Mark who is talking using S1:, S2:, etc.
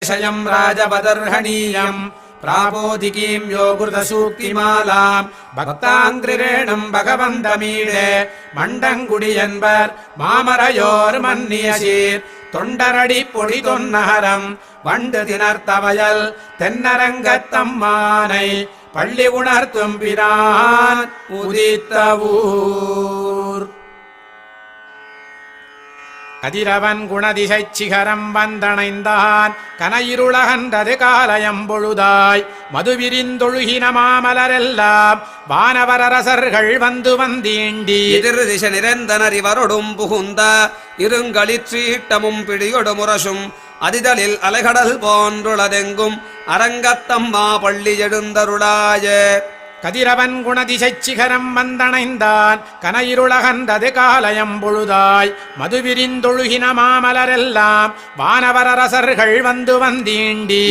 S1: ஷயம் ராஜபதர்ஹணீயம் பிராபோதிகீம் யோகிருதசூக்திமாலாம் பக்தாங்கிரேணம் பகவந்தமீடே மண்டங்குடி என்பர் மாமரையோர் மன்னியசீர் தொண்டரடி பொடி தொன்னகரம் வண்டு திணர்த்தவயல் தென்னரங்கத்தம்மானை பள்ளி உணர்த்தும் பிரான் உதித்த ஊர். கதிரவன் குணதிசைச் சிகரம் வந்தணைந்தான் கனையிருளகன்றது காலயம் பொழுதாய் மதுவிரிந்தொழுகின மாமலரெல்லாம் வானவரரசர்கள் வந்து வந்தீண்டி
S2: எதிர் திசை நிறைந்தனர் இவரொடும் புகுந்த இருங்களிற்றீட்டமும் பிடியொடு முரசும் அதிதலில் அலைகடல் போன்றுளதெங்கும் அரங்கத்தம்மா பள்ளி எழுந்தருளாய.
S1: கதிரவன் குணதிசைச் சிகரம் வந்தணைந்தான் கனையிருளகன்றது காலயம் பொழுதாய் மதுவிரிந்தொழுகின மாமலரெல்லாம் வானவரரசர்கள் வந்து வந்தீண்டி